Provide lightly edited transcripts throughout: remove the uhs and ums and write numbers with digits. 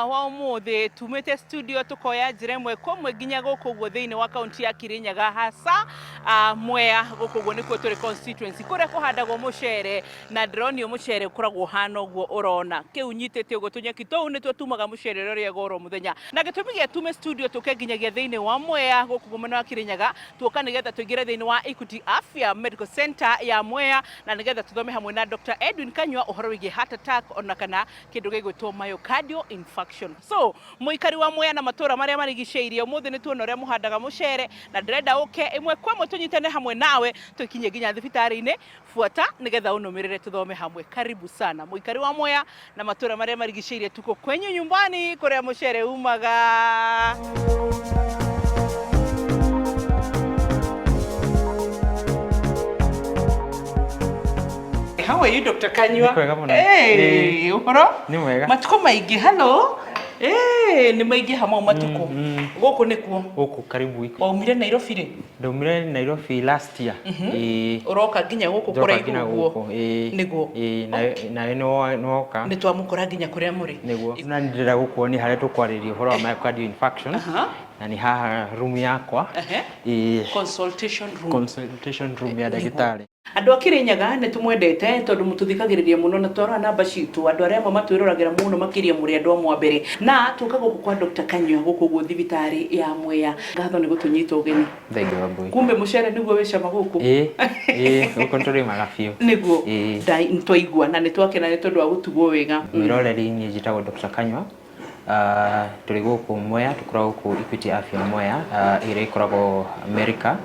wa umuthi tumite studio tukoya njira imwe komwe nginya guku guo thiini wa kaunti ya Kirinyaga hasa Mwea guku guo nikuo turi constituency kuria kuhandagwo mucere na ndroni mucere ukoragwo hana guo urona kiu nyitete ugo tunyeki tou nitwo tumaga mucere roria goro muthenya na gitumi gia tume studio tuke nginyagia thiini wa Mwea guku guo mwena wa Kirinyaga tuoka nigetha tuingire thiini wa Equity Afya Medical Center ya Mwea na nigetha tuthome hamwe na Dr. Edwin Kanyua uhoro wigie heart attack ona kana kindu gigwitwo myocardial infarction. So muikari wa Mwea na matura maria marigiceirie umuthi ni tuona uria muhandaga mucere na ndirenda uke imwe kwa tunyitane hamwe nawe tukinye nginya thibitari-ini fuata nigetha unumirire tuthome hamwe. Karibu sana muikari wa Mwea na matura maria marigiceirie tuko kwenyu nyumbani kuria mucere umaga. How are you, Dr. Kanyua? Hey, uhoro? Ni mwega. Matuko maigi, hello? Ni maigi hamwe matuko. Goko nikuo? Goko karibu iko. Waumire Nairobi ri? Ndaumire Nairobi last year. Uroka nginya goko kura iguo. Niguo. Na noka. Ni twamukora nginya kuria muri. Niguo. Na ndira gukuoni haria tukwariria uhoro wa myocardial infarction. Na ni haha room yakwa. Consultation room ya ndagitari. Andu Kirinyaga ne tumwendete tondu mututhikagiriria muno na twara namba citu andu aria matwiruragira muno makiria muri andu amwe mbere na tuka guku kwa Dr. Kanyua guku guo thibitari ya Mwea ngatho ni gutunyita ugeni thengi wa boy kumbe mucere niguo wicama guku guku nturi magafio niguo dai ntwaigua na nitwakena ni tondu wa gutugwo wega miroreri ni njitagwo Dr. Kanyua turi guku Mwea tukoragwo ku Equity Afya Mwea ire ikoragwo America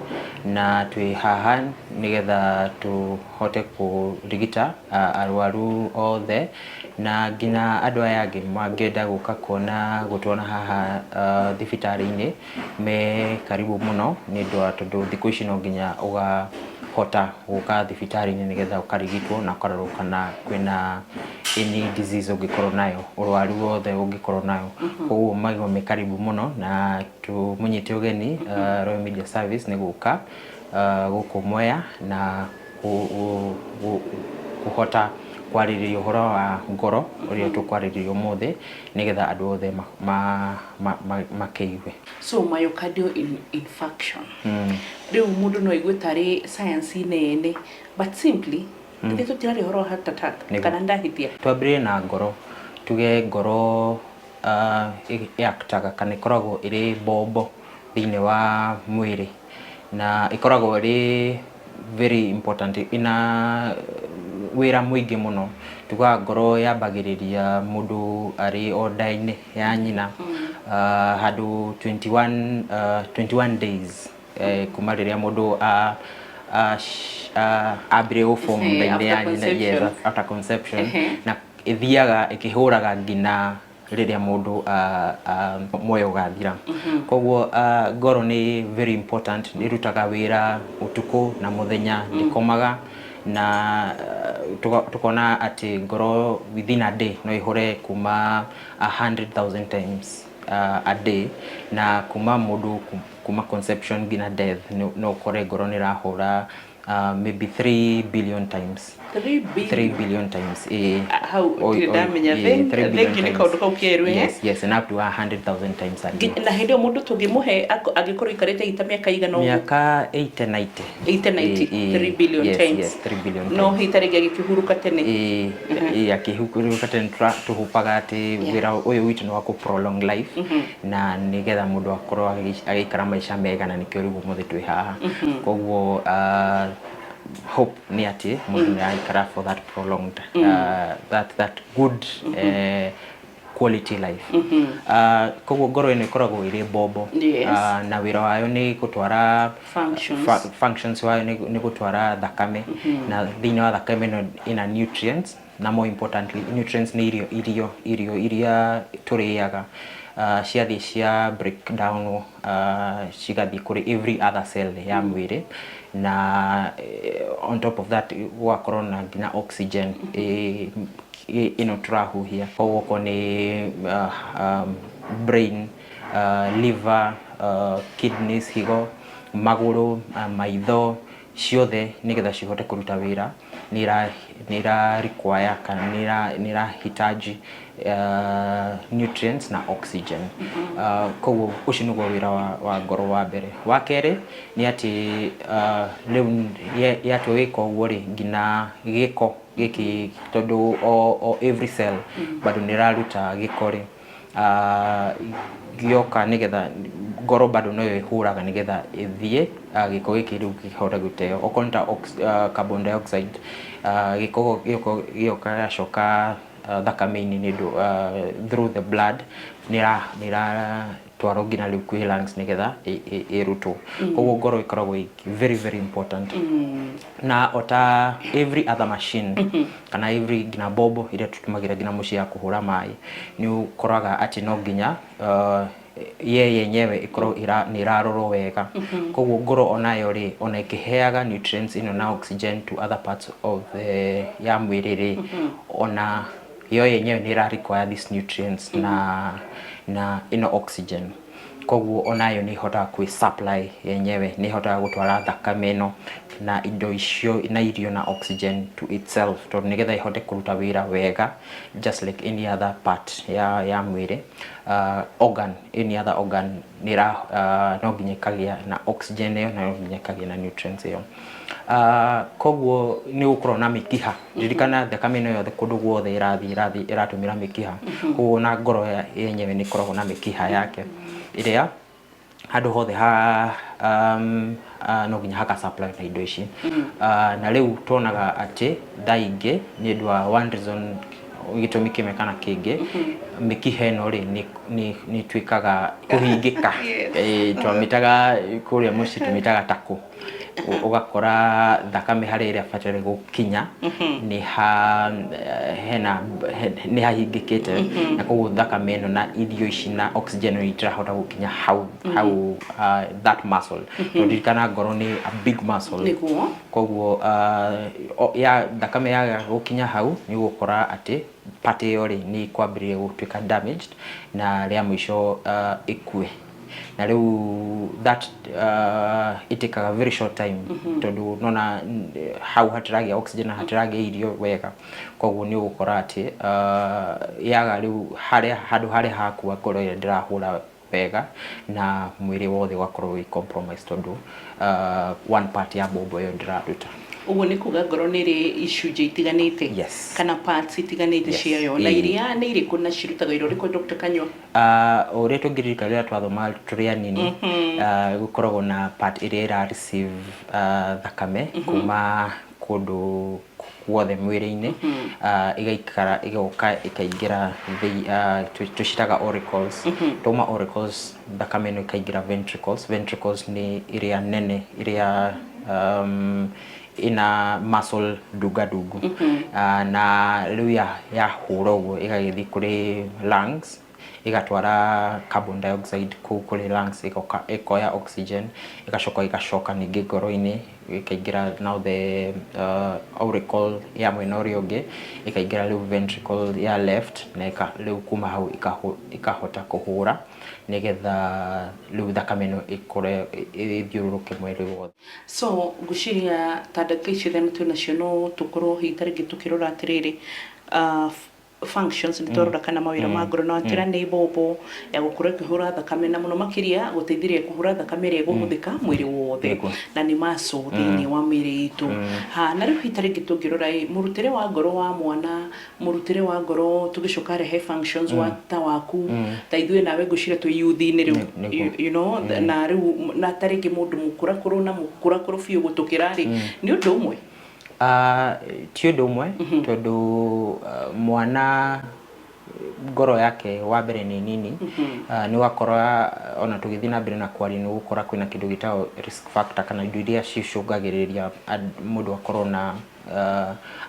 na twi haha nigetha tuhote kurigita arwaru othe na nginya andu aya angi mangenda guka kuona gutwona haha thibitari-ini me karibu muno ni tondu thiku ici no nginya ugahota guka thibitari-ini nigetha ukarigitwo na ukarorwo kana kwina any disease ungikorwo nayo urwaru wothe ungikorwo nayo koguo maigo me karibu muno na tumunyite ugeni Royal Media Service ni guka guku Mwea na kuhota kwaririria uhoro wa ngoro uria tukwariria umuthi nigetha andu othe makeigue. So myocardial infarction riu mundu no igwe tari science nene but simply ndi tutirari uhoro wa heart attack kana ndahitia twambire na ngoro tuge ngoro yaktaga kana ikoragwo iri bombo thiini wa mwiri na ikoragwo iri very important ina wira muingi muno tuga ngoro yambagiriria mundu ari oda-ini ya nyina hadu 21 days kuma riria mundu abire form nda-ini ya nyina yes after conception na ithiaga ikihuraga ngina riria mundu moyo gathira koguo ngoro ni very important irutaga wira utuku na muthenya ndikomaga na tukona ati ngoro within a day no ihure kuma 100,000 times a day na kuma mundu kuma conception gina death no kore ngoro ni rahura maybe 3 billion times 3 billion times how did that mean yes and up to 100,000 times a day na hindi mundu tungimuhe agikorwo ikarite ita miaka igana miaka 80 90 3 billion times yes 3 billion no hitarege gikihuruka tene akihuruka tene tuhupaga ati wira uyu witu no wako prolong life na nigetha mundu akorwo agikara maisha mega na nikio riu muthi twi haha koguo hope ni ati mundu aikara for that prolonged that good quality life koguo ngoro ino ikoragwo iri bombo na wira wayo ni gutwara functions wayo ni gutwara thakame na thiini wa thakame no ina nutrients na more importantly nutrients ni irio iria turiaga ciathi cia break down cigathi kuri every other cell ya mwiri na on top of that wakorwo na nginya oxygen ino turahuhia koguo ni brain liver kidneys higo maguru maitho ciothe nigetha cihote kuruta wira nira require kana nira hitaji nutrients na oxygen. Koguo ucio niguo wira wa ngoro wa mbere. Wa keri ni ati riu yatu wika uguo ri ngina giko giki tondu o every cell bado niraruta giko ri gioka nigetha ngoro bado no ihuraga nigetha ithie giko giki riu gihota guteo okonta carbon dioxide giko gioka gacoka thakame-ini ni through the blood nira twaro ngina riu kwi lungs nigetha irutwo. Koguo ngoro ikoragwo very important. Na ota every other machine kana every ngina bobo iria tutumagira ngina muci ya kuhura mai ni ukoraga ati no nginya ye yenyewe ikorwo ni irarorwo wega. Koguo ngoro onayo ri ona ikiheaga nutrients ino na oxygen to other parts of the ya mwiri ri ona yo yenyewe ni require these nutrients na ino oxygen. Koguo onayo ni hota ku supply yenyewe ni hota gutwara thakame ino na indo icio na irio na oxygen to itself to nigetha ihote kuruta wira wega just like any other part ya mwiri. Any other organ nira no nginyekagia na oxygen yo na no nginyekagia na nutrients yo. Koguo ni ukorwo na mikiha ririkana thakame ino yothe kundu guothe iratumira mikiha. Koguo na ngoro yenyewe ni koragwo na mikiha yake iria handu hothe no nginya haka supply na indo ici. Na riu tuonaga ati thaingi ni ndwa one reason gitumi kimekana kingi mikiha ino ri ni twikaga kuhingika twamitaga kuria muci tumitaga taku ugakora thakame hari iria fatire gukinya ni hahingikite na koguo thakame ino na irio ici na oxygen itirahota gukinya how that muscle ndirikana ngoro ni a big muscle. Koguo ya thakame ya gukinya hau ni gukora ati part iyo ri ni kwambiria gutwika damaged na ria mwisho ikue. Na riu that it take a very short time tondu nona how hatiragia oxygen hatiragia irio wega. Koguo ni gukora ati yaga riu handu hari hakua ngoro ire ndirahura wega na mwiri wothe wakorwo wi compromised tondu one part ya bobo yo ndiraruta. Uguo ni kuga ngoro ni ri icunje itiganite kana parts itiganite ciayo na iria ni iriku na cirutaga iro riko Dr. Kanywa? Ore tungirika rira twathoma turi anini gukoragwo na part iria ira receive thakame kuma kundu guothe mwiri-ini igaikara igoka ikaingira tucitaga auricles. Tuma auricles thakame no ikaingira ventricles ni iria nene iria ina muscle dugadugu na riu ya hurogwo igagithi kuri lungs igatwara carbon dioxide kuri lungs ikoya oxygen igacoka ningi ngoro-ini ikaingira now the auricle ya mwena uria ungi ikaingira riu ventricle ya left na riu kuma hau ikahota kuhura nigetha riu thakame no ikore ithiururuke mwiri wothe. So guciria tandaka icio thena twinacio no tukorwo hitaringi tukirora atiriri functions ni torora kana mawira ma ngoro na atira ni bobo ya gukura kihura thakame na muno makiria guteithiria kuhura thakame ria guhuthika mwiri wothe na ni maso thini wa mwiri itu. Na riu hitaringi tungirora murutire wa ngoro wa mwana murutire wa ngoro tugicoka rehe functions wa ta waku ta ithuĩ nawe ngucira tu youth-ini riu you know na riu na taringi mundu mukurakuru na mukurakuru fiu gutukira ri ni undu umwe ti undu umwe tondu mwana ngoro yake wa mbere ni nini ni wakora ona tugithi na mbere na kwari ni gukora kwina kindu gitao risk factor kana indo iria cicungagiriria mundu akorwo na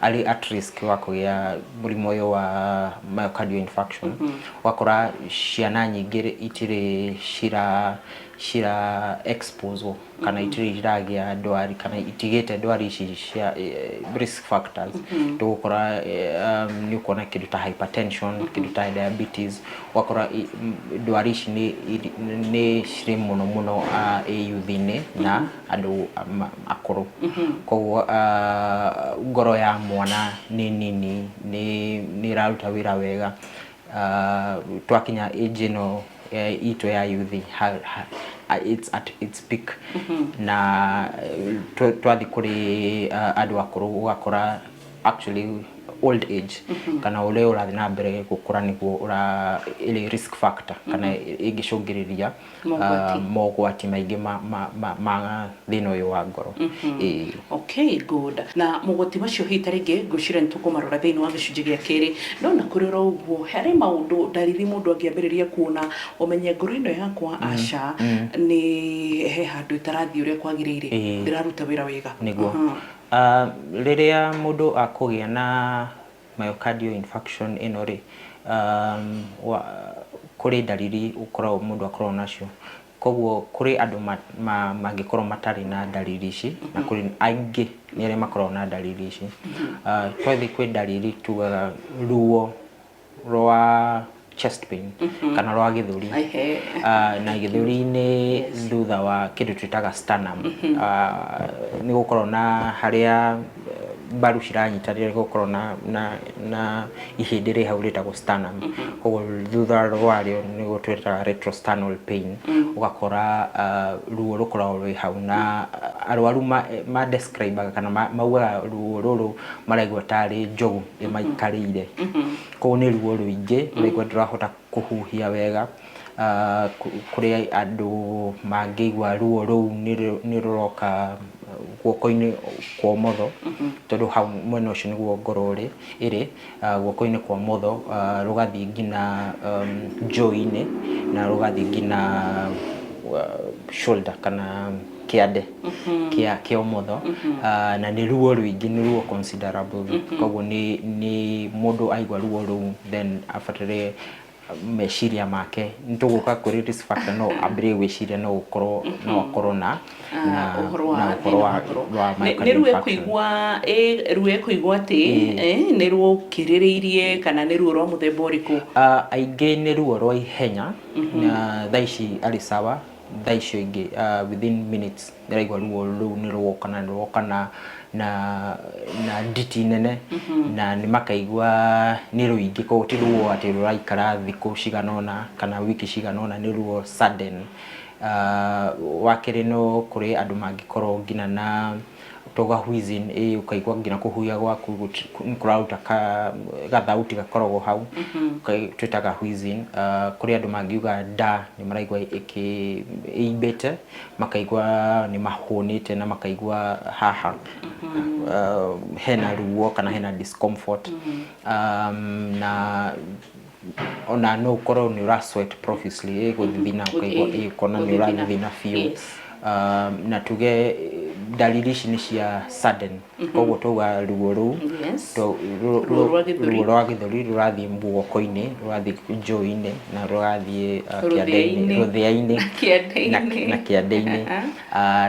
ali at risk wa kugia murimo uyu wa myocardial infarction. Wakora ciana nyingi itiri shira exposed kana itiri iragia ndwari kana itigite ndwari ici cia risk factors tugukora ni ukona kindu ta hypertension kindu ta diabetes. Wakora ndwari ici ni ciri muno youth-ini na andu akuru. Koguo ngoro ya mwana ni nini ni raruta wira wega twakinya age no ito ya youth it's at its peak na twathi kuri andu akuru ugakora actually old age kana ule urathi na mbere gukura niguo ura ile risk factor kana igicungiriria mogwati maingi ma thina uyu wa ngoro. Okay, good. Na mogwati macio hita ringi ngucira nitukumarora thiini wa gicunji gia kiri no na kuri ro uguo hari maundu dariri mundu angiambiriria kuona umenye ngoro ino yakwa aca ni he handu itarathi uria kwagirire ndiraruta wira wega niguo riria mundu akugia na myocardial infarction ino ri kuri dalili ukoro mundu akorwo nacio koguo kuri andu mangikorwo matari na dalili ici na kuri aingi ni aria makorwo na dalili ici twathi kwi dalili tugaga ruo rwa chest pain kana rwa githuri na githuri ni thutha wa kindu twitaga sternum ni gukorwo na haria baru ciranyita rire gukorwo na ihindi ri hau ritagwo sternum koguo thutha rwario ni gutwitaga retrosternal pain ugakora ruo rukoragwo rwi hau na arwaru ma describe kana mauga ruo ruru maraigua tari njogu imaikarire koguo ni ruo ruingi uraigua ndurahota kuhuhia wega kuri andu mangigwa ruo ruu ni ruroka guoko-ini kwa motho tondu hau mwena ucio niguo ngoro iri guoko-ini kwa motho rugathi ngina joint-ini na rugathi ngina shoulder kana kiande kia motho na ni ruo ruingi ni ruo considerable koguo ni mundu aigwa ruo ruu then afatire meciria make nituguka kuri risk factor no ambire gwiciria no ukorwo na uhoro wa ni ruo kuigwa ruo kuigwa ati ni ruo kiririirie kana ni ruo rwa muthemba uriku aingi ni ruo rwa ihenya na thaici ari sawa thaici ingi within minutes niraigwa ruo ruu ni ruokana na nditi nene na ni makaigwa ni ruingi ko ti ruo ati ruraikara thiku ciganona kana wiki ciganona ni ruo sudden wakiri no kuri andu mangikorwo ngina na toga wheezing ukaigwa ngina kuhuya gwaku kurauta gathauti gakoragwo hau twitaga wheezing kuri andu mangiuga nda ni maraigwa imbete makaigwa ni mahunite na makaigwa haha hena ruo kana hena discomfort na ona no ukorwo ni ura sweat profusely guthina ukaigwa ikona ni ura thina fiu na tuge dalili ici ni cia sudden koguo tuga ruo ruu ruo rwa githuri rurathi guoko-ini rurathi joint-ini na rurathi ruthia-ini na kiande-ini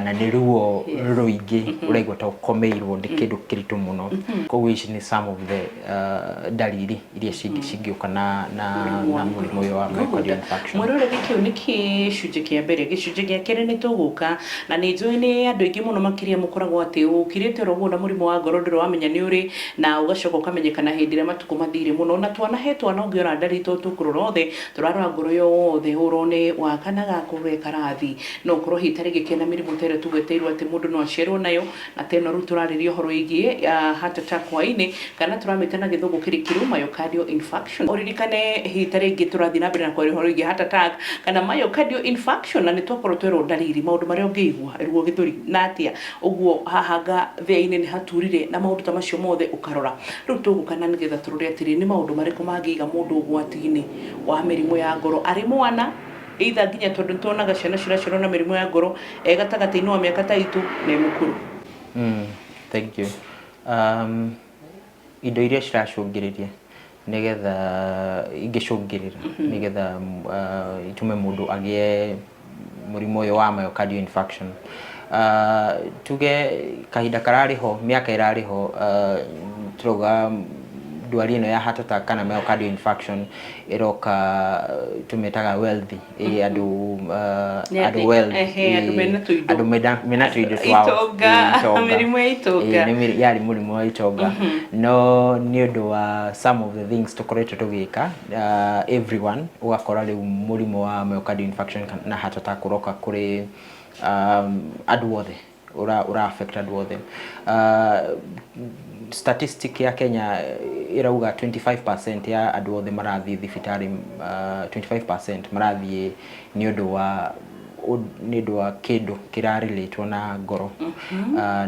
na ni ruo ruingi uraigua ta ukomeirwo ni kindu kiritu muno koguo ici ni some of the dalili iria cingiuka na murimu uyu wa myocardial infarction. Mwirore gikio ni gicunji kia mbere gicunji gia keri ni tuguka na ni njui ni andu aingi muno makiria mukoragwo ati ukirite rogo na murimu wa ngoro ndiro wamenya ni uri na ugacoka ukamenyekana hindi ria matuku mathire muno na twana ungiona ndari tukurora othe turarora ngoro yothe urone wakanaga kureka rathi no korwo hita ringi kena mirimu tere tugeteirwo ati mundu no acerwo nayo na teno ru turaririo horo igie heart attack waini kana turamitana githungu kirikiru myocardial infarction uririkane hita ringi turathi na mbere na kwari horo igie heart attack kana myocardial infarction na nitwakorwo twero ndariri maundu maria ungiigua ruo githuri na atia uguo hahanga thea-ini ni haturire na maundu ta macio mothe ukarora riu tugukana nigetha turore atiri ni maundu mariku mangiiga mundu ugwati-ini wa mirimu ya ngoro ari mwana either nginya tondu tuonaga ciana ciracirwo na mirimu ya ngoro gatagati-ini wa miaka ta itu na mukuru. Thank you. Indo iria ciracungiriria nigetha ingicungirira nigetha itume mundu agie murimu uyu wa myocardial infarction tuge kahinda karari ho miaka irari ho turoga ndwari ino ya heart attack kana myocardial infarction iroka tumetaga wealthy andu wealthy andu mena tuindo twao mirimu ya itonga ni yari murimu wa itonga no ni undu wa some of the things tukoretwo tugika everyone ugakora riu murimu wa myocardial infarction na heart attack uroka kuri andu othe ura affect andu othe. Statistic ya Kenya irauga 25% ya andu othe marathi thibitari 25% marathi ni undu wa kindu kirarelate na ngoro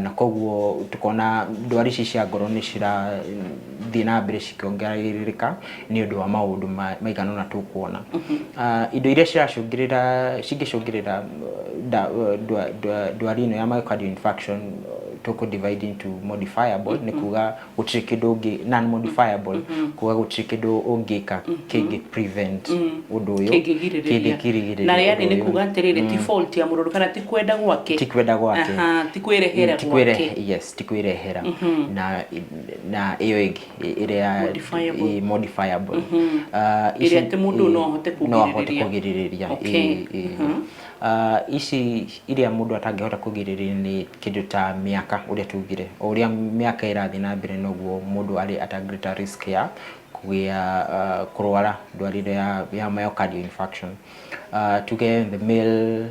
na koguo tukona ndwari ici cia ngoro ni cira thina mbere cikiongerereka ni undu wa maundu maigana na tukuona indo iria cingicungirira ndwari ino ya myocardial infarction tuko divide into modifiable ni kuga gutire kindu ungi non modifiable kuga gutire kindu ungika kingi prevent undu uyu kingigiriria na yani ni kuga atiriri default ya mururu kana ti kwenda gwake ti kwirehera gwake yes ti kwirehera na iyo ingi iria modifiable iria ti mundu no hote kugiririria ici iria mundu atangihota kugiririria ni kindu ta miaka uria tugire uria miaka irathi na mbere noguo mundu ari at a greater risk ya kugia kurwara ndwari ya myocardial infarction. Tuge the male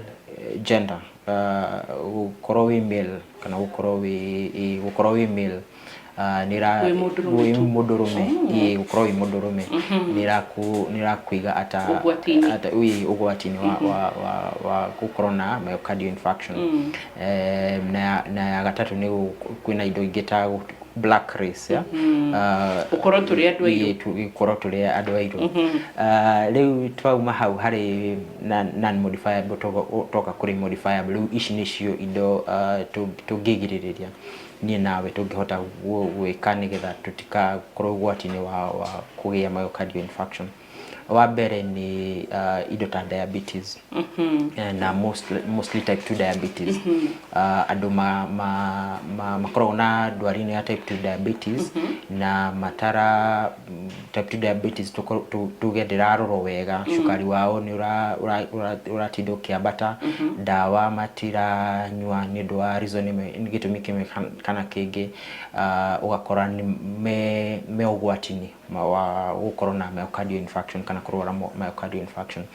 gender ukorwo wi male kana ukorwo wi male nira mudurume ukorwo wi mudurume nira kuiga ata ugwatini wa gukorwo na myocardial infarction. Na gatatu ni kwina indo ingita black race ya ukorwo turi andu airu riu twauma hau hari non modifiable toka kuri modifiable riu ici nicio indo tungigiririria ni nawe tungihota gwika nigetha tutikakorwo gwatini wa kugia myocardial infarction. Wa mbere ni indo ta diabetes na mostly type 2 diabetes. Andu makorwo na ndwari ya type 2 diabetes na matara type 2 diabetes tuge ndirarorwo wega cukari wao ni uratindo kiambata dawa matira nyua ni ndu wa reason ni gitumi kimwe kana kingi ugakora ni me ugwatini wa gukorwo na myocardial infarction kana kurwara myocardial infarction.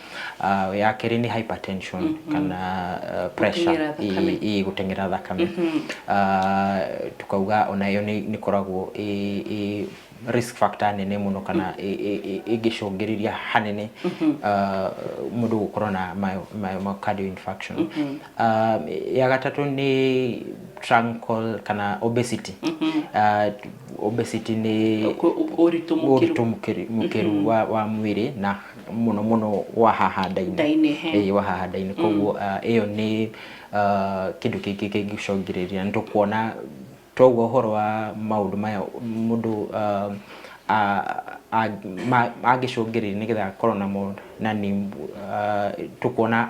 Ya keri ni hypertension kana pressure gutengera thakame. Tukauga onayo ni koragwo risk factor nene muno kana igicungiriria hanene mundu gukorwo na myocardial infarction. Ya gatatu ni truncal kana obesity. Obesity ni uritu mukiru wa mwiri na muno wa hahadaini wa hahadaini koguo iyo ni kindu kingicungiriria ntukuona twoguo horo wa maundu maya mundu agicungiriria nigetha korona mo nani tukuona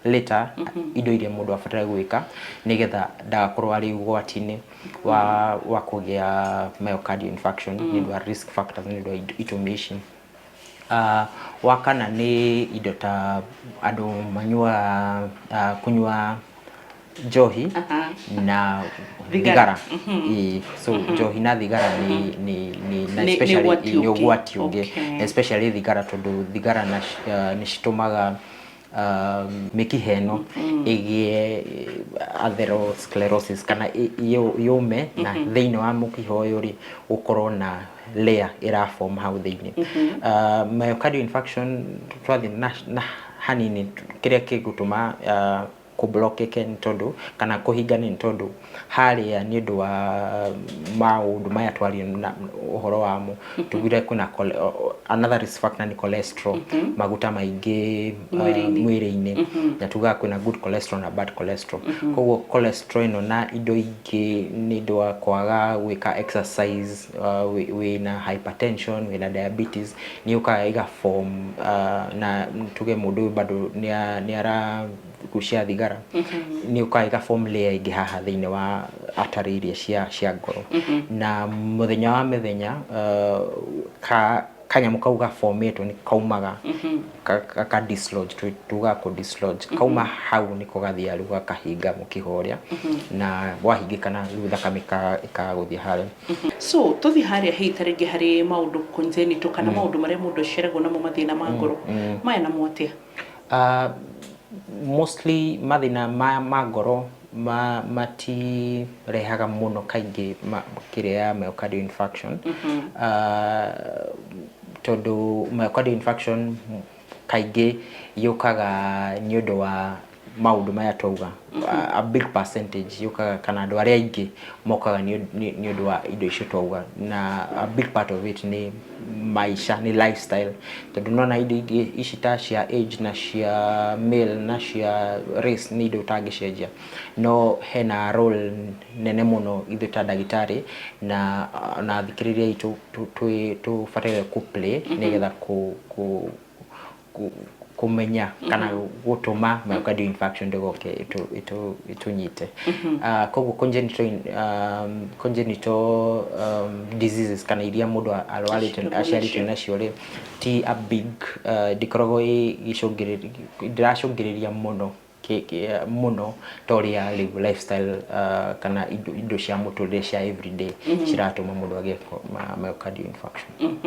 later indo iria mundu abatara gwika nigetha ndagakorwo ari ugwatini wa kugia myocardial infarction ni ndu risk factors ni ndu itumation. Wakana ni indo ta andu manyua kunyua njohi na thigara. So njohi na thigara ni especially ni ugwati ungi especially thigara tondu thigara ni citumaga mikiheno igie atherosclerosis kana yume na thiini wa mukiho yuri ukorwo na layer ira form hau thiini. Myocardial infarction twathi na hanini kiria kigutuma kublokeke ntondu kana kuhingane ntondu haria ni ndu wa maundu maya twari na uhoro wamo tugire kuna another risk factor ni cholesterol maguta maingi mwiri-ini na tuga kuna good cholesterol na bad cholesterol. Koguo cholesterol no na indo ingi ni ndu wa kwaga gwika exercise wina hypertension wina diabetes ni ukaiga form na tuge mundu bado ni ara kucia thigara ni ukaiga formula ingi haha thiini wa atari iria cia ngoro na muthenya wa mithenya kanyamu kau gaformatwo ni kaumaga ka dislodge tuga ko dislodge kauma hau niko gathia riu gakahinga mukihoria na wahingikana riu thakame ikaguthia hare so tuthi haria hitarenge hari maundu congenital kana maundu maria mundu aceragwo namo mathina ma ngoro maya na mwatia mostly mathina ma ngoro mati rehaga muno kaingi kiria myocardial infarction tondu myocardial infarction kaingi yukaga ni undu wa maundu maya twauga a big percentage yukaga kana andu aria aingi mokaga ni undu wa indo icio twauga na a big part of it ni maisha ni lifestyle tondu nona indo ingi ici ta cia age na cia male na cia race ni indo utangicenjia no hena role nene muno ithu ta ndagitari na thikiriria itu tu fatire ku play nigetha kumenya kana gutuma myocardial infarction ndogoke itunyite koguo congenital diseases kana iria mundu arwarite aciarite nacio ri ti a big dikorogo iracungiriria muno toria lifestyle kana indo cia muturire cia everyday ciratuma mundu agie myocardial infarction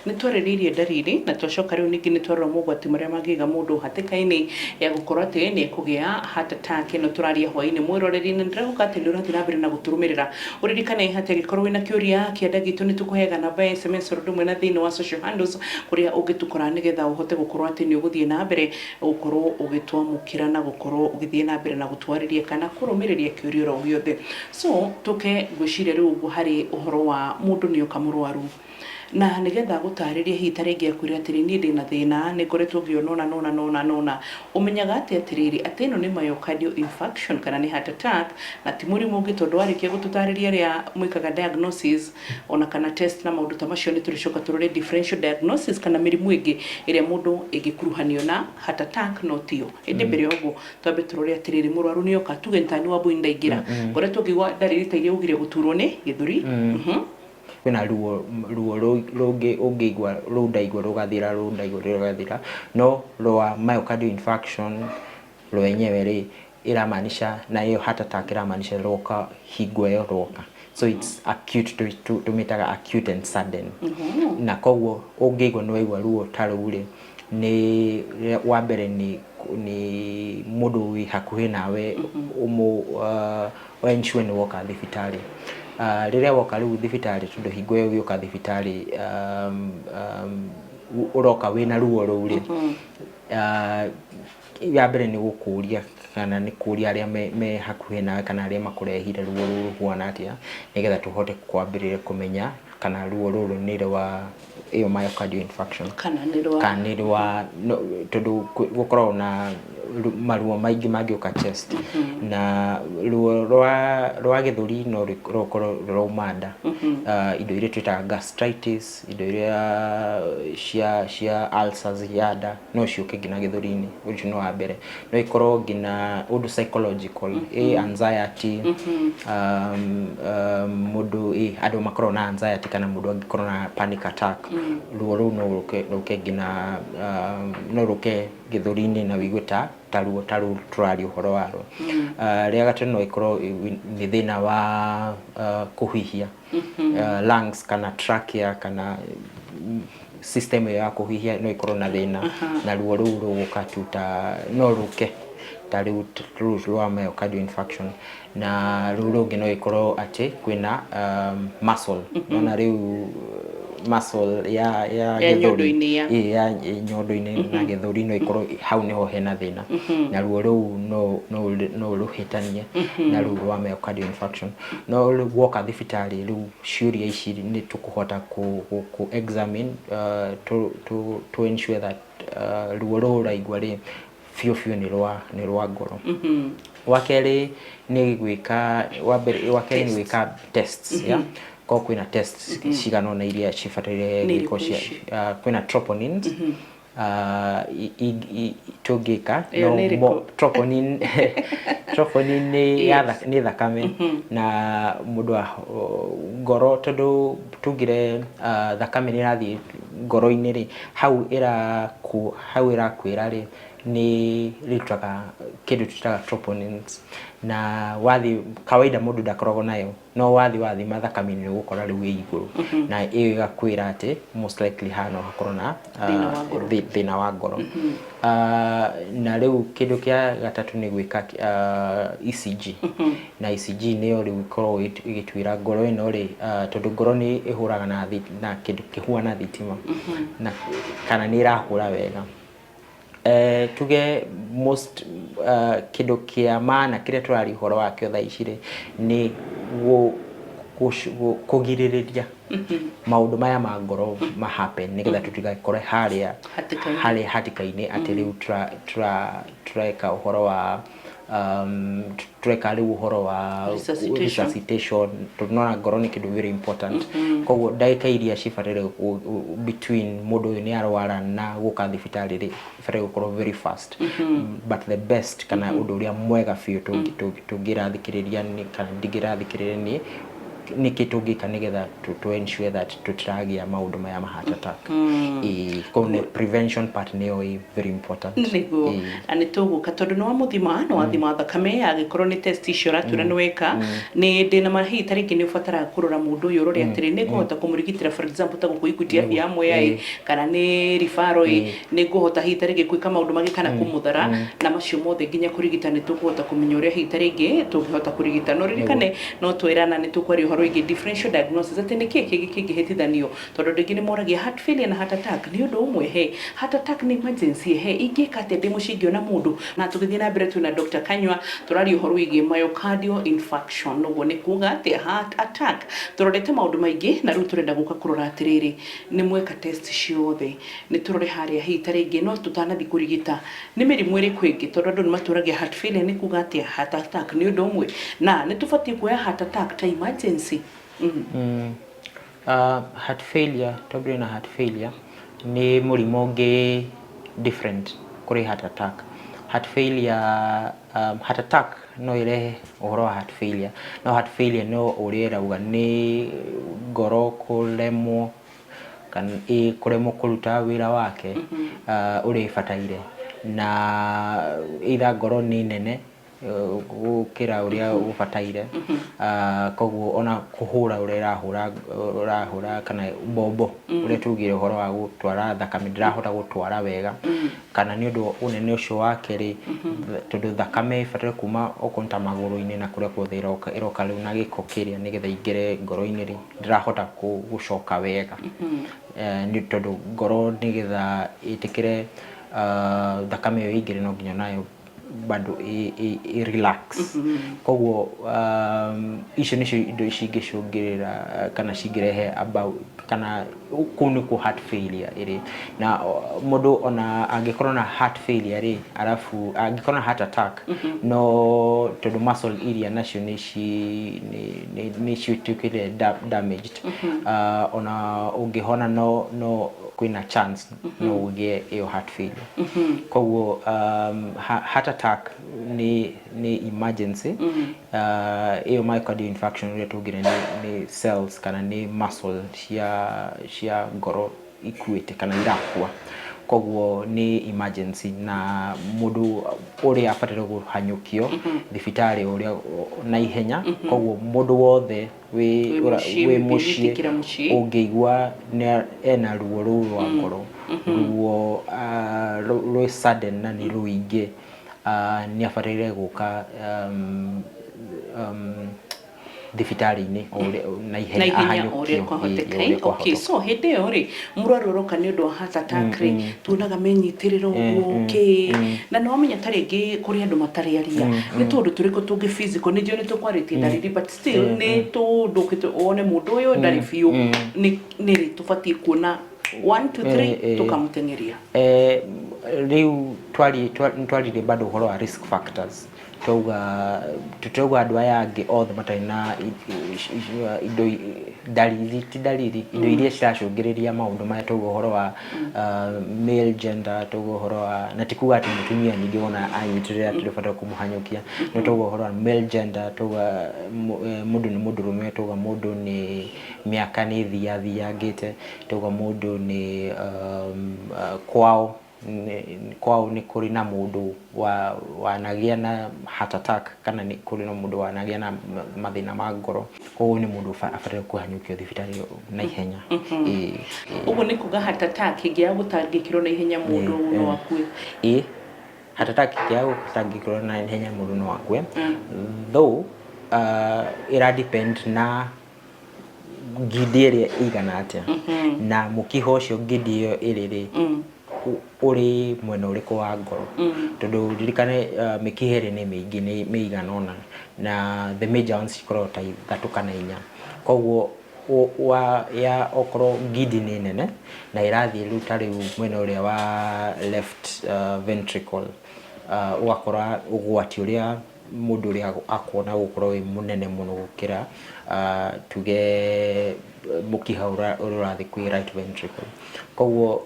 ni twariririe ndariri na twacoka riu ningi ni twarora mogwati maria magiga mundu hatikaini ya gukorwo ati ni kugia heart attack no turaria hwaini mwiroreri ni ndiraguka ati ndirathi na mbere na guturumirira uririkane hati gikorwo wina kiuria kienda gitu ni tukuhega namba SMS rudumwe na thini wa social handles kuria ugitukora nigetha uhote gukorwo ati ni uguthie na mbere gukorwo ugitwamukira na gukorwo ugithie na mbere na gutwariria kana kurumiriria kiuria ro giothe so tuke gwiciria riu hari uhoro wa mundu ni ukamurwaru na nigetha gutariria hitarenge akwira atiri ni ndina thina ni ngoretwo ngiona umenyaga ati atiriri atino ni myocardial infarction kana ni heart attack na ti murimu ungi tondu arikia gututariria ria mwikaga diagnosis ona kana test na maundu ta macio ni turicoka turore differential diagnosis kana mirimu ingi iria mundu ingikuruhanio na heart attack no tio indi mbere oguo twambe turore atiriri murwaru ni oka tuge ntani wa buinda ingira ngoretwo ngigwa dariri ta iria ugire guturwo ni githuri kwina ruo rungi ungigwa rundaigwa rugathira no rwa myocardial infarction rwenyewe ri iramaanisha na hiyo heart attack iramaanisha roka hingo yo roka so it's acute to metaga acute and sudden na koguo ungigwa no igwa ruo taruri ni wa mbere ni mundu wi hakuhi nawe ensure ni woka thibitari riria woka riu thibitari tundu hingo yo gioka thibitari uroka wina ruo ruri ya mbere ni gukuria kana ni kuria aria me hakuhi nawe kana aria makurehire ruo ruru huana atia nigetha tuhote kwambiriria kumenya kana ruo ruru ni rwa iyo myocardial infarction kana ni rwa tondu gukorwo na maruo maingi magioka chest na ruo rwa githuri no rukorwo rumanda indo iria twitaga gastritis indo iria cia ulcers yada no ciuke ngina githuri-ini ucio no wa mbere no ikorwo ngina undu psychological anxiety mundu andu makorwo na anxiety kana mundu angikorwo na panic attack ruo ruu no ruke ngina no ruke githuri-ini na wiguta taruo turari uhoro waro ria gatano no ikorwo ni thina wa kuhihia lungs kana trachea kana system ya kuhihia no ikorwo na thina na ruo ruu ruguka tuta no ruke tari rwa myocardial infarction na ruo rungi no ikorwo ati kwina muscle na riu muscle ya githuri ya nyondo-ini na githuri no ikorwo hau niho hena thina na ruo ruu no ruhitanie na ruo rwa myocardial infarction no woka thibitari riu ciuria ici ni tukuhota ku examine to ensure that ruo ruu raigwa ri fiu ni rwa ngoro wakeri ni gwika wakeri ni gwika tests ya kwina tests cigano na iria cifatire giko cia kwina troponins tungika no troponin troponin ni thakame na mundu ngoro tondu tugire thakame ni rathi ngoro-ini ri hau irakwira ri ni ritwaga kindu tutaga troponins na wathi kawaida mundu ndakoragwo nayo no wathi mathakame ni gukora riu iguru na iyo igakwira ati most likely hano hakorwo na thina wa ngoro na riu kindu kia gatatu ni gwika ECG na ECG niyo riu ikorwo igitwira ngoro ino ri tondu ngoro ni ihuraga na kindu kihuana thitima na kana ni irahura wega tuge most kindu kia maana kiria turari horo wakio thaa icire ni kugiririria maundu maya ma ngoro ma happen nigetha tutigakore haria hatikaini ati riu tureka uhoro wa tureka riu uhoro wa resuscitation tunona ngoro ni kindu very important koguo ndagika iria cibarire between mundu ni arwara na guka thibitari ri ibare gukorwo very fast but the best kana undu uria mwega fiu tungirathikiriria ni kana ndigirathikiriria ni kitungika nigetha to ensure that tutiragia maundu maya ma heart attack kone prevention part niyo very important nigo ani tuguka tondu no muthima no wathima thakame agikorwo ni test icio ratura ni weka ni ndina mahi tariki ni ufatara kurora mundu uyu rori atiri ni kuhota kumurigitira for example ta gukuikutia bia amwe kana ni referral ni kuhota hi tariki kwika maundu magi kana kumuthara na macio mothe nginya kurigita ni tukuhota kumenya uria hi tariki tungihota kurigita no ririkane no twirana ni tukwari horo igi differential diagnosis ati ni kiki kingihitithanio tondu ndingi ni moragia heart failure na heart attack ni undu umwe he heart attack ni emergency he ingika ati ndi mucingio na mundu na tugithie na mbere tuna Dr. Kanywa turari uhoro wigi myocardial infarction noguo ni kuga ati heart attack turorete maundu maingi na riu turenda guka kurora atiriri ni mweka test ciothe ni turore haria hi taringi no tutanathi kurigita ni mirimu iri kwingi tondu andu ni maturagia heart failure ni kuga ati heart attack ni undu umwe na ni tubati kuya heart attack ta emergency heart failure tondu na heart failure ni murimo ungi different kuri heart attack. Heart failure heart attack no irehe uhoro wa heart failure no heart failure no urierauga ni ngoro kuremwo kana kuremwo kuruta wira wake uri fataire na ira ngoro ni nene gukira uria ufataire koguo ona kuhura uria urahura kana bombo uria tugire horo wa gutwara thakame ndirahota gutwara wega kana ni undu unene ucio wake ri tondu thakame ifatire kuma okonta maguru-ini na kuria kuothe iroka riu na giko kiria nigetha ingire ngoro-ini ri ndirahota gucoka wega ni tondu ngoro nigetha itikire thakame yo ingire no nginya nayo bado i relax koguo icio nicio indo cingicungirira kana cingirehe about kana kunu ku heart failure iri na mundu ona angikorwo na heart failure ri arafu angikorwo na heart attack no tondu muscle area nacio ni citukire damaged ona ungihona no kwina chance no ugie iyo heart failure koguo heart attack ni emergency iyo myocardial infarction ile tugire ni cells kana ni muscle cia ngoro ikuite kana irakua koguo ni emergency na mundu uria afatire guhanyukio thibitari uria na ihenya koguo mundu wothe we mucii ungeigua ena ruo rwa ngoro ruo rwa sudden na ni ruingi ni afatire guka thibitari-ini na ihenya uria kwahotekai okay so hende ori murwaru roka ni undu wa heart attack ri tunaga menyitiriro uguki na no menya taringi kuri andu matariaria ni tondu turiko tungi physical ni dio ni tukwarite dariri but still ni tundu one mundu uyu ndari fiu ni ri tubati kuona 1 to 3 tukamutengeria riu twari bado horo wa risk factors tutauga andũ aya angĩ othe matarĩ na indo dalili indo iria ciracũngĩrĩria maũndũ maya, tauga ũhoro wa male gender, tauga ũhoro wa, na ti kuga atĩ mũtumia ningĩ wona anyitĩrĩra tũrĩbata kũmũhanyũkia, no tauga ũhoro wa male gender, tauga mũndũ nĩ mũndũrũme, tauga mũndũ nĩ mĩaka nĩ thiathangĩte, tauga mũndũ nĩ kwao nĩ kũrĩ na mũndũ wanagĩa na heart attack, kana nĩ kũrĩ na mũndũ wanagĩa na mathĩna ma ngoro, koguo nĩ mũndũ abataraga kũhanyũkio thibitarĩ na ihenya. Ũguo nĩ kuga heart attack ĩngĩaga gũtangĩkĩrwo na ihenya mũndũ no akue? Heart attack ĩngĩaga gũtangĩkĩrwo na ihenya mũndũ no akue, though ĩra depend na ngindi ĩrĩa ĩigana atĩa, na mũkiha ũcio ngindi ĩyo ĩrĩ uri mwena ũrĩkũ wa ngoro, tondũ ririkane mĩkiha ĩrĩ nĩ mĩingĩ, nĩ mĩigana ũna, na the major ones cikoragwo ta 3 kana 4, koguo ya okorwo ngindi nĩ nene na irathiĩ rĩu ta rĩu mwena ũrĩa wa left ventricle, ũgakora ũgwati ũrĩa mũndũ ũrĩa akuona gũkorwo wĩ mũnene mũno gũkĩra tuge mũkiha ũrĩa ũrathiĩ kwĩ right ventricle. Koguo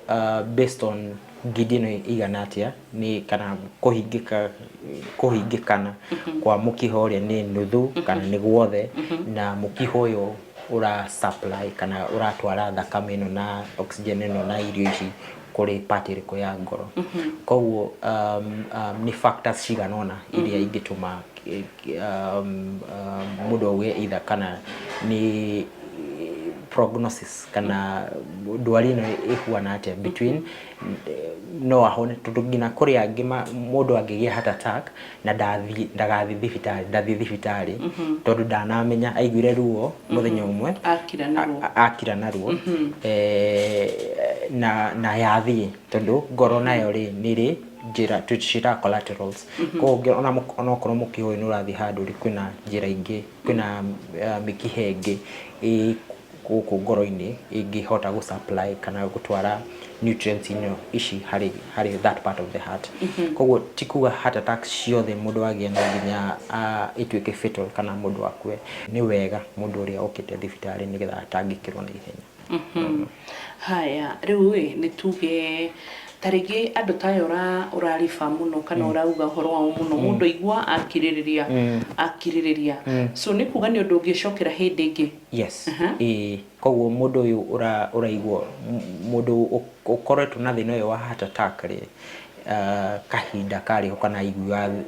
based on ngindi ĩno igana atĩa nĩ kana kũhingĩkana kwa mũkiha ũrĩa nĩ nuthu kana nĩ guothe, na mũkiha ũyũ ura supply kana uratwara thakame ĩno na oxygen ĩno na irio ici kũrĩ part ĩrĩkũ ya ngoro. Koguo nĩ factors cigana ũna iria ingĩtũma mũndũ auge either kana nĩ prognosis kana ndwari ĩno ĩhuana atĩa between no ahone, tondũ nginya kũrĩ angĩ mũndũ angĩgĩa heart attack na ndagathiĩ thibitarĩ tondũ ndanamenya, aiguire ruo mũthenya ũmwe akira na ruo na yathiĩ, tondũ ngoro nayo nĩrĩ njĩra twĩciria collaterals, koguo ona okorwo mũkiha ũyũ nĩ ũrathiĩ handũ kwĩna njĩra ingĩ, kwĩna mĩkiha ĩngĩ gũkũ ngoro-inĩ ĩngĩhota gũsupply kana gũtwara nutrients ici harĩ that part of the heart. Koguo ti kuga heart attack ciothe mũndũ agĩa no nginya ĩtuĩke fatal kana mũndũ akue. Nĩ wega mũndũ ũrĩa okĩte thibitarĩ nĩgetha atangĩkĩrwo na ihenya. Haya, rĩu nĩ tuge tarĩngĩ andũ tayo ũrariba mũno kana ũrauga ũhoro wao mũno, mũndũ igua akirĩrĩria, so nĩ kuga nĩ ũndũ ũngĩcokera hĩndĩ ĩngĩ? Yes. Koguo mũndũ ũyũ ũraigua, mũndũ ũkoretwo na thĩna ũyũ wa heart attack rĩ, kahinda karĩho kana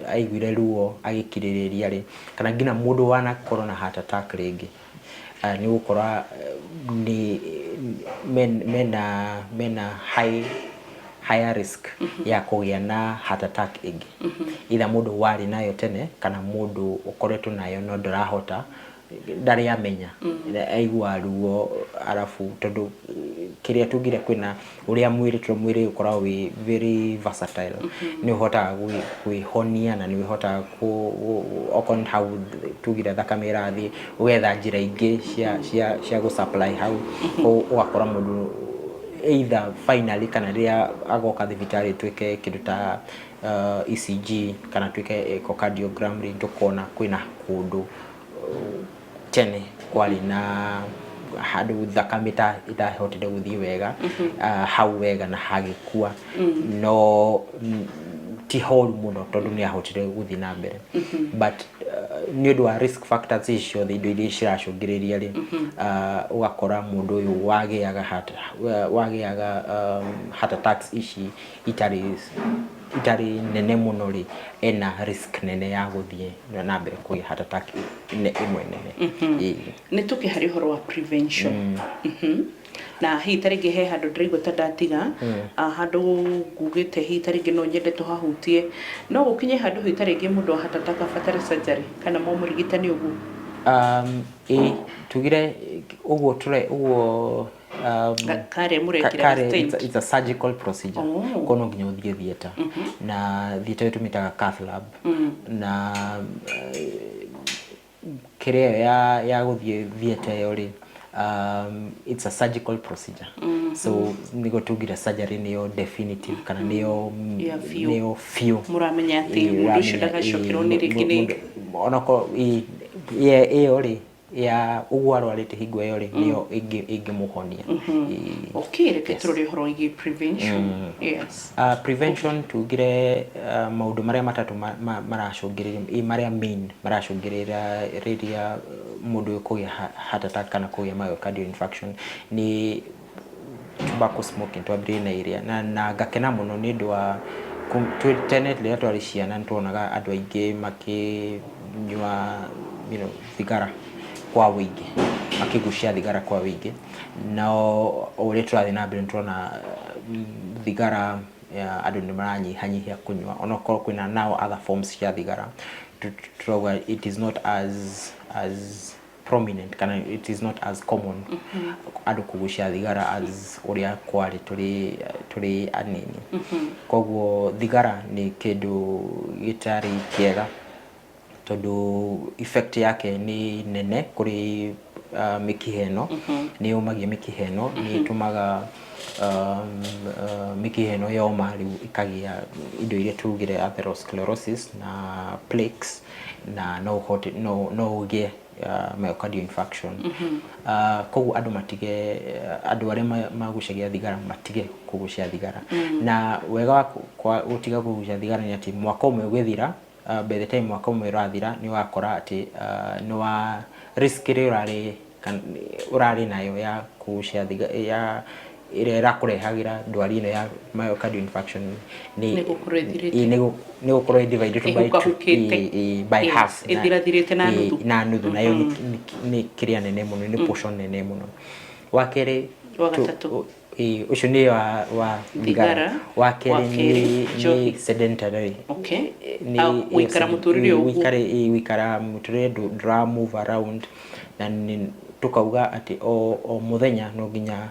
aiguire ruo agĩkirĩrĩria rĩ, kana nginya mũndũ wanakorwo na heart attack rĩngĩ, nĩ gũkora mena higher risk ya kũgĩa na heart attack ĩngĩ, either mũndũ warĩ nayo tene kana mũndũ ũkoretwo nayo no ndarahota, ndarĩ amenya, aigua ruo, arabu tondũ kĩrĩa tugire kwĩna ũrĩa mwĩrĩ ũkoragwo wĩ very versatile, nĩ ũhotaga kwĩhonia na nĩ ũhotaga okorwo hau tugire thakame ĩrathiĩ ũgetha njĩra ingĩ cia gũsupply hau, ũgakora mũndũ either finally kana rĩrĩa agoka thibitarĩ tuĩke kĩndũ ta ECG kana tuĩke echocardiogram rĩ, tũkona kwĩna kũndũ tene kwarĩ na handũ thakame itahotire gũthiĩ wega hau wega na hagĩkua, no ti horu mũno tondũ nĩ ahotire gũthiĩ na mbere, but nĩ ũndũ wa risk factors icio indo iria ciracũngĩrĩria rĩ, ũgakora mũndũ ũyũ wagĩaga heart attacks ici itarĩ nene mũno rĩ, ena risk nene ya gũthiĩ na mbere kũgĩa heart attack ĩmwe nene. Nĩ tũke harĩ ũhoro wa prevention, na hihi tarĩngĩ he handũ ndĩraigua ta ndatiga handũ ngugĩte hihi tarĩngĩ no nyende tũhahutie, no gũkinye handũ hihi tarĩngĩ mũndũ wa heart attack abatare surgery kana mũrigitani ũguo? Tugire ũguo it's a surgical procedure, kono nginya ũthiĩ theater, na theater ĩtũmĩkaga cath lab, na kĩrĩa ya gũthiĩ theater ĩyo rĩ, it's a surgical procedure. So nigo tugira surgery niyo definitive kana niyo few muramenya ati mundu shidagashokero nirigini onako ye ori ya ugwaro alete higwe yori niyo igimuhonia. Okay, reke turore horo igi prevention. Yes. Prevention tugire maudu maria matatu marashogirira maria main marashogirira redia mundu kuya heart attack kana kuya myocardial infarction ni tobacco smoking twabire na area na gakena muno ni ndwa internet le atwarishia na ntonaga andu aingi makinywa thigara kwa wingi makigushia thigara kwa wingi no ore turathi na mbere nturona thigara andu ni maranyihanyihia kunywa onoko kwina now other forms cia thigara it is not as prominent kana it is not as common andu kugushia thigara as uria kwari turi anini koguo thigara ni kindu gitari kiega tondu effect yake ni nene kuri mikiheno ni umagia mikiheno ni tumaga mikiheno yoma riu ikagia indo iria tugire atherosclerosis na plaques na no ugie myocardial infarction. Koguo andu matige andu aria magucagia thigara matige kugucia thigara na wega kwa utiga kugucia thigara ni ati mwaka umwe gwithira by the time mwaka umwe rathira ni wakora ati no wa risk ire urari nayo ya kugucia thigara ya ire rakurehagira ndwari ino ya myocardial infarction ni gukoro divided by half ithirathirite na nuthu nayo ni kiria nene muno ni portion nene muno wakere wagatatu ucio ni wa thigara wakere ni sedentary. Okay, ni wikara muturire wikara muturire dra move around na tukauga ati o muthenya no ginya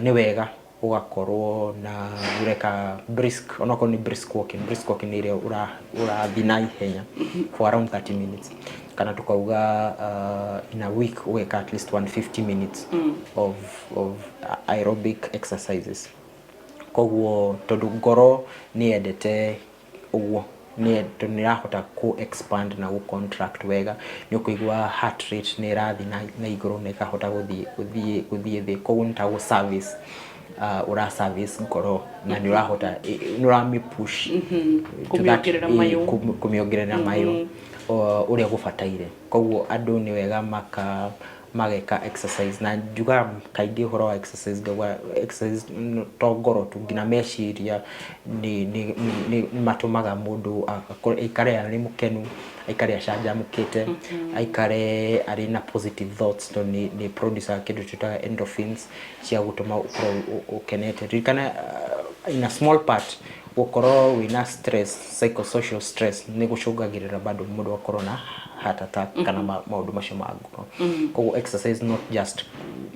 ni wega ugakorwo na ureka brisk onako ni brisk walking ile ura thina ihenya for around 30 minutes kana tukauga in a week weka at least 150 minutes of aerobic exercises koguo tondu ngoro ni endete uguo ni tunirahota ku expand na ku contract wega ni kuigua heart rate ni rathi na iguru ne kahota guthie thi koguo ntago service ura service ngoro na ni urahota ni urami push kumiongerera mayo uria gufataire koguo andu ni wega mageka exercise na juga kaidi horo wa exercise to ngoro tu ngina meciria ni matumaga mundu aikare ari mukenu aikare acanja mukite aikare ari na positive thoughts to ni producer kindu tuta endorphins cia gutuma ukenete rikana in a small part ukoro wina stress psychosocial stress ni gucungagirira bado mundu wa corona heart attack kana maundu macio ma ngoro koguo exercise not just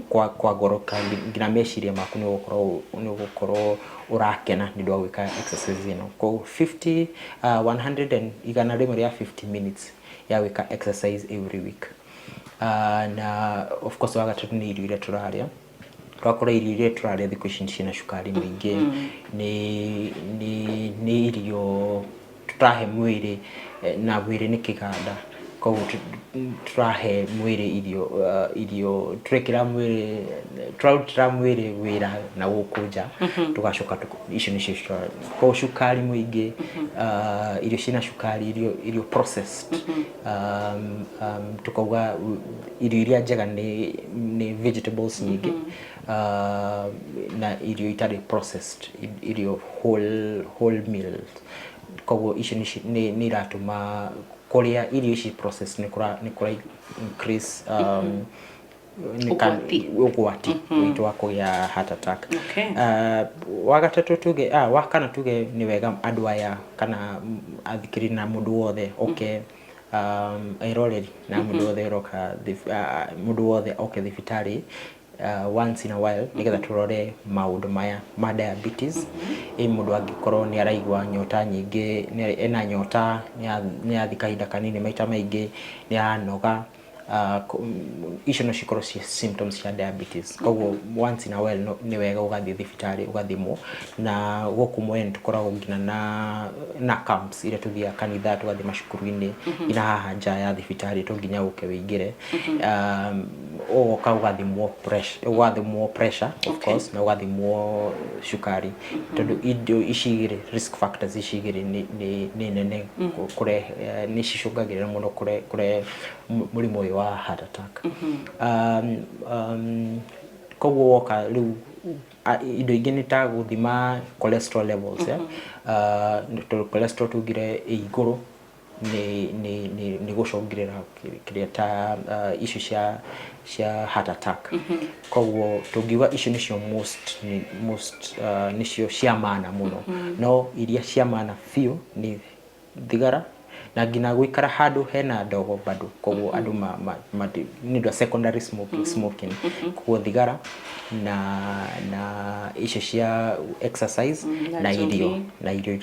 kwa ngoro kandi ngina meciria maku ni gukorwo urakena ni ndwa gwika exercise ino koguo 100 and igana rimwe ya 50 minutes ya wika exercise every week na of course wagatatu ni irio iria turaria twakora irio iria turaria thiku ici cina cukari mwingi ni irio tutahe mwiri na mwiri ni kiganda koguo turahe mwiri irio turekira mwiri wira na gukunja tugacoka icio ni cio ko cukari mwingi irio cina cukari irio processed tukauga irio iria njega ni vegetables nyingi na irio itari processed irio whole meals koguo icio ni ratuma korea irio ici process ni kura increase ugwati witu wako ya heart attack. Wagatatu tuge wakana tuge ni wega andu aya kana athikiri na mundu wothe airoreri na mundu wothe roka mundu wothe thibitari once in a while nigetha turore maundu maya ma diabetes mundu angikorwo ni araigwa nyota nyingi ena nyota ni athika hinda kanini maita maingi ni anoga icio no cikorwo ci symptoms cia diabetes. Koguo once in a while nĩ wega ũgathiĩ thibitarĩ ũgathimwo, na gũkũ Mwea nĩtũkoragwo nginya na camps iria tũthiaga kanitha, tũgathiĩ macukuru-inĩ ina haha nja ya thibitarĩ, to nginya ũke wĩingĩre. Ũgoka ũgathimwo pressure of course, na ũgathimwo cukari, tondũ indo ici igĩrĩ, risk factors ici igĩrĩ nĩ nene nĩ cicũngagĩrĩra mũno kũrehe mũrimũ ũyũ wa heart attack. Koguo woka rĩu indo ingĩ nĩ ta gũthima cholesterol levels, cholesterol tugire igũrũ ni gũcũngĩrĩra kĩrĩa ta issue cia heart attack. Koguo tungiuga icio nicio most nicio cia maana muno, no iria cia maana biũ ni thigara na ngina gwikara handu hena ndogo bado. Koguo andu ni ndo secondary smoking, koguo thigara na icio cia exercise na irio na njohi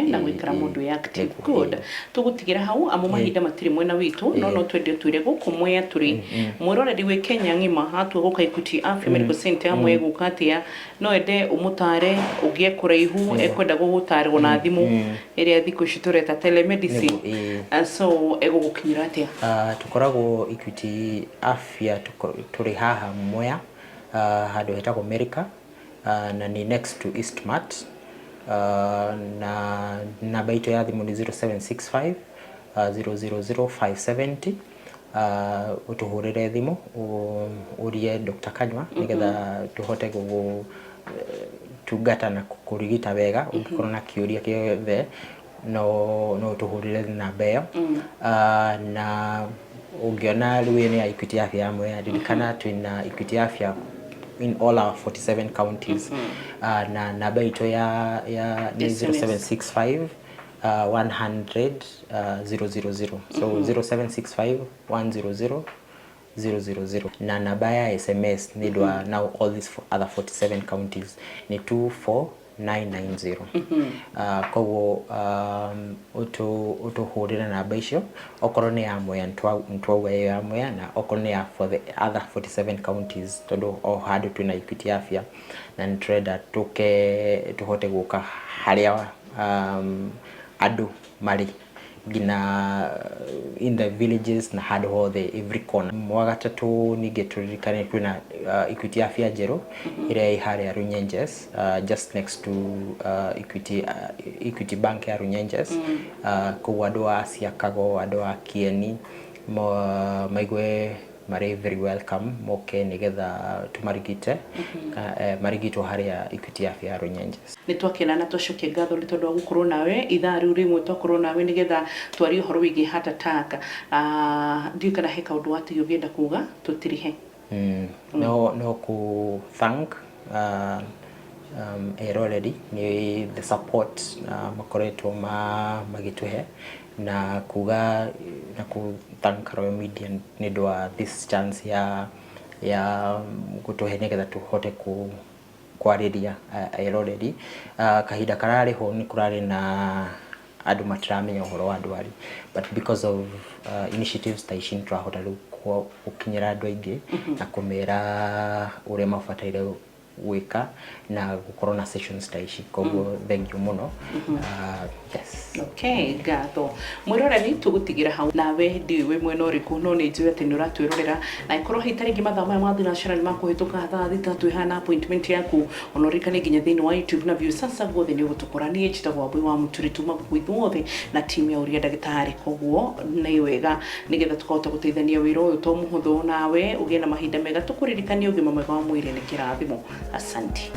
na gwikara mundu ya active. Good, tugutigira hau amo mahinda matiri mwena witu, no twende twire guku Mwea turi mwiroreri wi Kenya ngima hatu guka Equity Afya Medical Center amwe gukatia no ende umutare ugie kuraihu ekwenda gugutarwo na thimu iria thiku citureta telemedicine, so ego gukinyira atia? Tukoragwo Equity Afya turi haha Mwea, handu hetagwo America, na ni next to Eastmart. Na namba itu ya thimu ni 0765 000570. Utuhurire thimu urie Dr. Kanywa nigetha tuhote tungata na kurigita wega. Ukikorwo na kiuria kiothe no tuhurire namba iyo. Na ungiona rĩu ni Equity Afya Mwea, ririkana twina Equity Afya in all our 47 counties. Na namba itu ya 0765 100 000. So 0765 100 000. Na namba ya SMS ni dwa now all these other 47 counties ni 24990. Koguo utuhurira namba icio okorwo ni ya Mwea ntwauga ya Mwea, na okorwo ni ya for the other 47 counties, tondu o handu twina Equity Afya na ntreda tuhote guka haria andu mari gina in the villages na handu hothe every corner. Mwagatatu ninge turirikane kwina Equity Afya Njeru iria iharia Runyenjes, just next to Equity Bank ya Runyenjes. Koguo andu a Siakago, andu a Kieni maigwe mari very welcome moke nigetha tumarigite marigitwo haria Equity Afya Runyenjes. Ni twakena na twacokia ngatho ni tondu wa gukorwo nawe ithaa riu rimwe twakorwo nawe nigetha twari uhoro wigi heart attack. Ndio kana he kaundu wati ugienda kuga tutirihe? No ku thank already ni the support makoretwo magituhe na kuga na ku thank Royal Media ni dwa this chance ya gutuhe nigetha tuhote kwariria already. Kahinda karari ho ni kurari na andu matiramenya uhoro wa ndwari, but because of initiatives ta ici twahota gukinyira andu aingi na kumera uria mabataire gwika na gukorwo na sessions ta ici. Koguo thank you muno. Yes. Okay, ngatho mwiroreri tugutigira hau nawe ndiwe mwena uriku, no ni njue ati ni uratwirorera na ikorwo hitaringi mathaa maya mathi national makuhituka thaa thitatu ihana appointment yaku onorikane nginya thini wa YouTube na view sasa guothe ni ugutukora ni chitagwo Mbui wa Muturitu makuithuothe na team ya uria ndagitari. Koguo ni wega nigetha tukahota guteithania wira uyu to muhuthu, nawe ugie na mahinda mega tukuririkania ugima mwega wa mwiri ni kirathimo. Asante.